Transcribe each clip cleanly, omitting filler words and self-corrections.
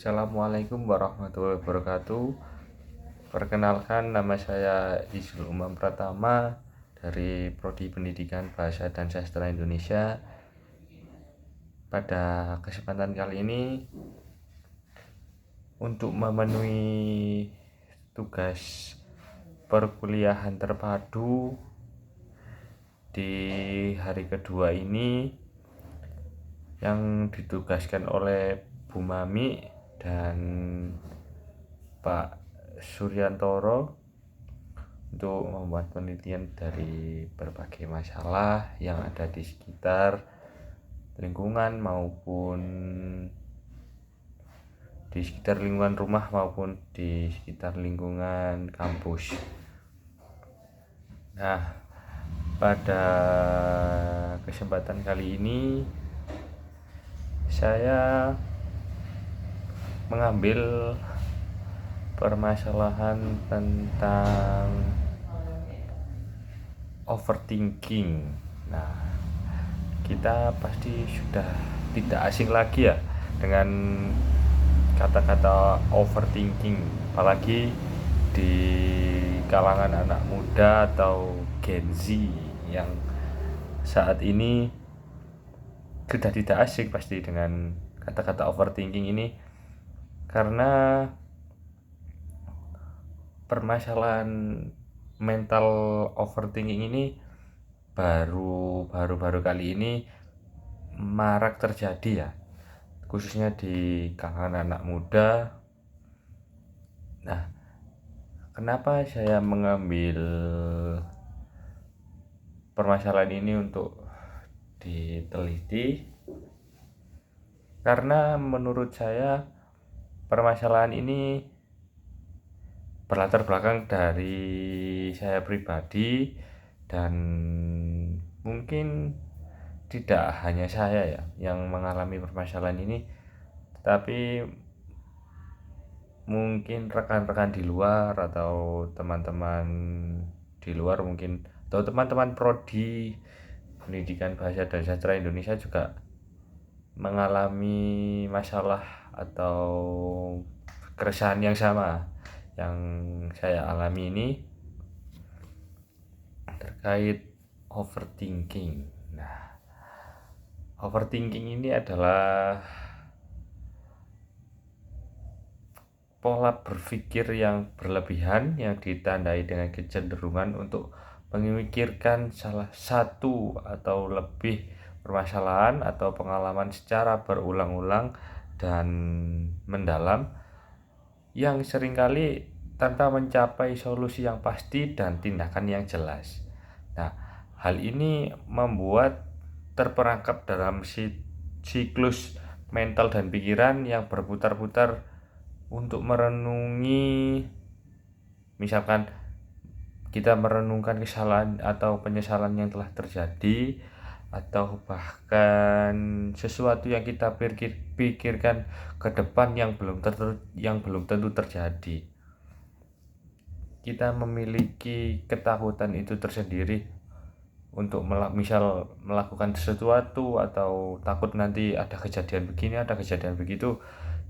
Assalamualaikum warahmatullahi wabarakatuh. Perkenalkan, nama saya Izul Umam Pratama dari Prodi Pendidikan Bahasa dan Sastra Indonesia. Pada kesempatan kali ini, untuk memenuhi tugas perkuliahan terpadu di hari kedua ini yang ditugaskan oleh Bu Mami dan Pak Suryantoro untuk membuat penelitian dari berbagai masalah yang ada di sekitar lingkungan maupun di sekitar lingkungan rumah maupun di sekitar lingkungan kampus. Nah, pada kesempatan kali ini saya mengambil permasalahan tentang overthinking. Nah, kita pasti sudah tidak asing lagi ya dengan kata-kata overthinking, apalagi di kalangan anak muda atau Gen Z yang saat ini sudah tidak asing pasti dengan kata-kata overthinking ini, karena permasalahan mental overthinking ini baru kali ini marak terjadi ya, khususnya di kalangan anak muda. Nah, kenapa saya mengambil permasalahan ini untuk diteliti? Karena menurut saya permasalahan ini berlatar belakang dari saya pribadi, dan mungkin tidak hanya saya ya yang mengalami permasalahan ini, tetapi mungkin rekan-rekan di luar atau teman-teman di luar mungkin, atau teman-teman prodi Pendidikan Bahasa dan Sastra Indonesia juga mengalami masalah atau keresahan yang sama yang saya alami ini terkait overthinking. Nah, overthinking ini adalah pola berpikir yang berlebihan yang ditandai dengan kecenderungan untuk memikirkan salah satu atau lebih permasalahan atau pengalaman secara berulang-ulang dan mendalam, yang seringkali tanpa mencapai solusi yang pasti dan tindakan yang jelas. Nah, hal ini membuat terperangkap dalam siklus mental dan pikiran yang berputar-putar untuk merenungi, misalkan kita merenungkan kesalahan atau penyesalan yang telah terjadi, atau bahkan sesuatu yang kita pikirkan ke depan yang belum tentu terjadi. Kita memiliki ketakutan itu tersendiri untuk misal melakukan sesuatu, atau takut nanti ada kejadian begini, ada kejadian begitu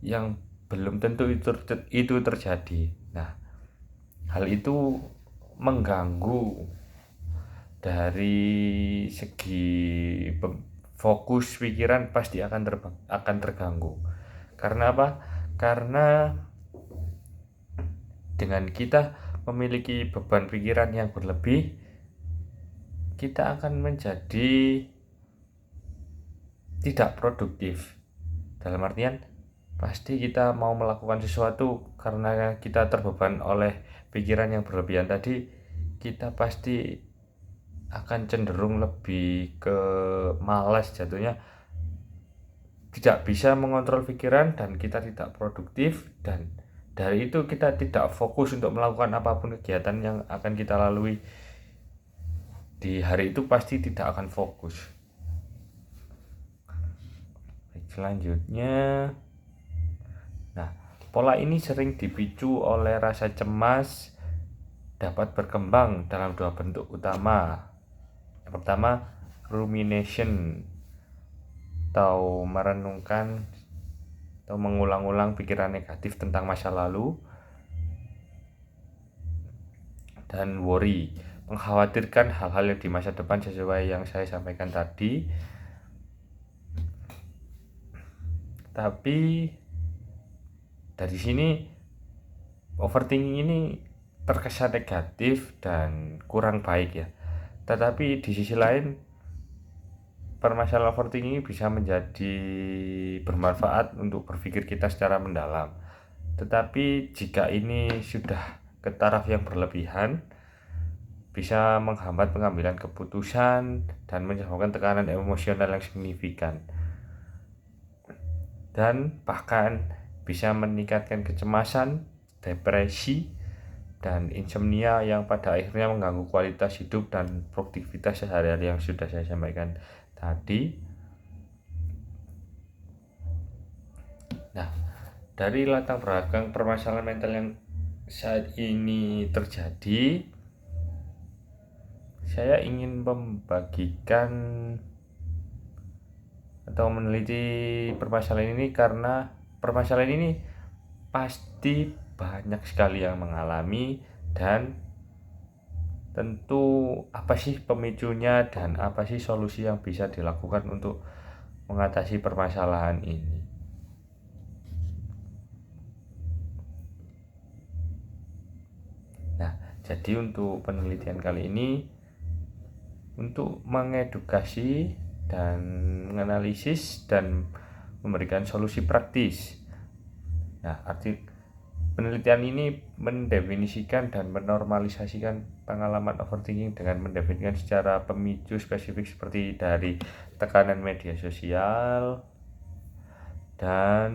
yang belum tentu itu terjadi. Nah, hal itu mengganggu dari segi fokus pikiran, pasti akan terganggu. Karena apa? Karena dengan kita memiliki beban pikiran yang berlebih, kita akan menjadi tidak produktif. Dalam artian, pasti kita mau melakukan sesuatu karena kita terbeban oleh pikiran yang berlebihan tadi, kita pasti akan cenderung lebih ke malas jatuhnya, tidak bisa mengontrol pikiran, dan kita tidak produktif, dan dari itu kita tidak fokus untuk melakukan apapun kegiatan yang akan kita lalui di hari itu, pasti tidak akan fokus. Selanjutnya, nah, pola ini sering dipicu oleh rasa cemas, dapat berkembang dalam dua bentuk utama. Yang pertama, rumination atau merenungkan atau mengulang-ulang pikiran negatif tentang masa lalu, dan worry, mengkhawatirkan hal-hal yang di masa depan sesuai yang saya sampaikan tadi. Tapi dari sini overthinking ini terkesan negatif dan kurang baik ya. Tetapi di sisi lain permasalahan overthinking ini bisa menjadi bermanfaat untuk berpikir kita secara mendalam. Tetapi jika ini sudah ke taraf yang berlebihan, bisa menghambat pengambilan keputusan dan menyebabkan tekanan emosional yang signifikan, dan bahkan bisa meningkatkan kecemasan, depresi, dan insomnia yang pada akhirnya mengganggu kualitas hidup dan produktivitas sehari-hari yang sudah saya sampaikan tadi. Nah, dari latar belakang permasalahan mental yang saat ini terjadi, saya ingin membagikan atau meneliti permasalahan ini karena permasalahan ini pasti banyak sekali yang mengalami, dan tentu apa sih pemicunya dan apa sih solusi yang bisa dilakukan untuk mengatasi permasalahan ini. Nah, jadi untuk penelitian kali ini untuk mengedukasi dan menganalisis dan memberikan solusi praktis. Nah, arti penelitian ini mendefinisikan dan menormalisasikan pengalaman overthinking dengan mendefinisikan secara pemicu spesifik seperti dari tekanan media sosial dan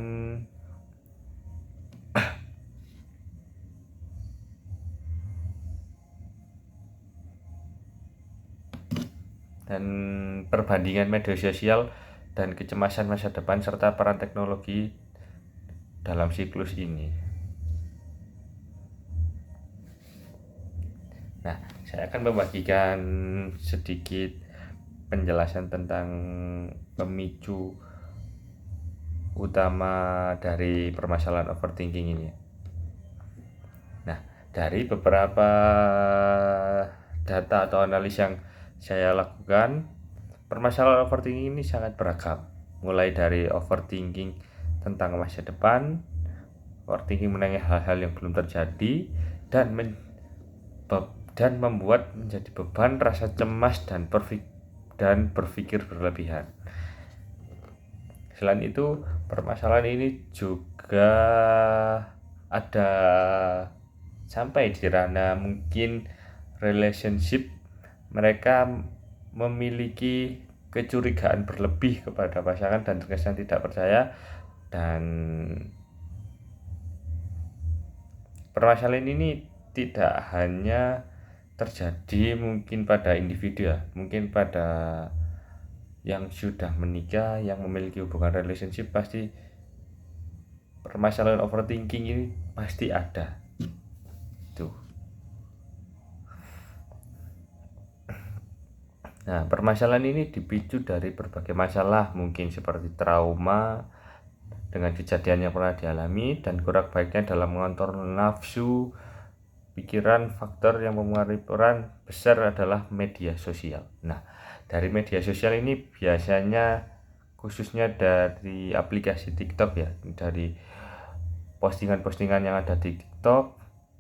perbandingan media sosial dan kecemasan masa depan serta peran teknologi dalam siklus ini. Nah, saya akan membagikan sedikit penjelasan tentang pemicu utama dari permasalahan overthinking ini. Nah, dari beberapa data atau analis yang saya lakukan, permasalahan overthinking ini sangat beragam. Mulai dari overthinking tentang masa depan, overthinking mengenai hal-hal yang belum terjadi, dan membuat menjadi beban rasa cemas dan berpikir berlebihan. Selain itu, permasalahan ini juga ada sampai di ranah mungkin relationship. Mereka memiliki kecurigaan berlebih kepada pasangan dan terkesan tidak percaya, dan permasalahan ini tidak hanya terjadi mungkin pada individu ya, mungkin pada yang sudah menikah, yang memiliki hubungan relationship, pasti permasalahan overthinking ini pasti ada. Tuh. Nah, permasalahan ini dipicu dari berbagai masalah, mungkin seperti trauma dengan kejadian yang pernah dialami dan kurang baiknya dalam mengontrol nafsu, pikiran. Faktor yang memengaruhi peran besar adalah media sosial. Nah, dari media sosial ini biasanya khususnya dari aplikasi TikTok ya, dari postingan-postingan yang ada di TikTok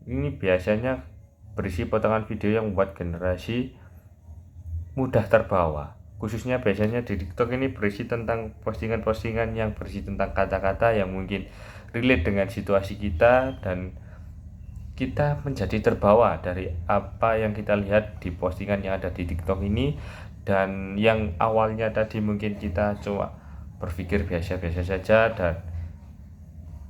ini biasanya berisi potongan video yang membuat generasi mudah terbawa. Khususnya biasanya di TikTok ini berisi tentang postingan-postingan yang berisi tentang kata-kata yang mungkin relate dengan situasi kita, dan kita menjadi terbawa dari apa yang kita lihat di postingan yang ada di TikTok ini. Dan yang awalnya tadi mungkin kita cuma berpikir biasa-biasa saja,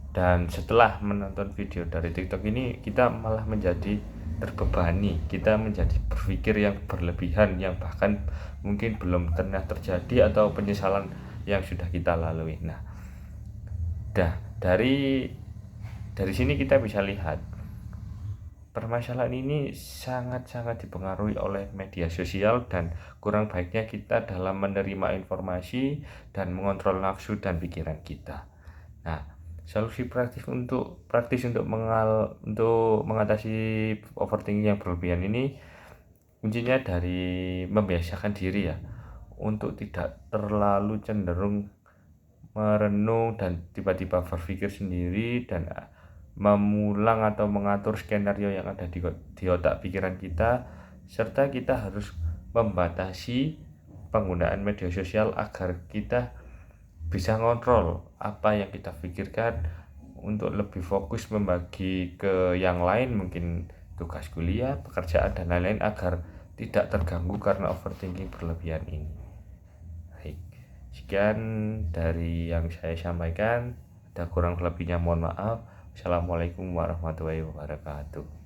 dan setelah menonton video dari TikTok ini kita malah menjadi terbebani, kita menjadi berpikir yang berlebihan yang bahkan mungkin belum pernah terjadi atau penyesalan yang sudah kita lalui. Nah, dari sini kita bisa lihat permasalahan ini sangat-sangat dipengaruhi oleh media sosial dan kurang baiknya kita dalam menerima informasi dan mengontrol nafsu dan pikiran kita. Nah, solusi praktis untuk mengatasi overthinking yang berlebihan ini kuncinya dari membiasakan diri ya, untuk tidak terlalu cenderung merenung dan tiba-tiba berpikir sendiri dan memulang atau mengatur skenario yang ada di otak pikiran kita, serta kita harus membatasi penggunaan media sosial agar kita bisa ngontrol apa yang kita pikirkan untuk lebih fokus membagi ke yang lain, mungkin tugas kuliah, pekerjaan dan lain-lain, agar tidak terganggu karena overthinking berlebihan ini. Baik, sekian dari yang saya sampaikan. Ada kurang lebihnya mohon maaf. Assalamualaikum warahmatullahi wabarakatuh.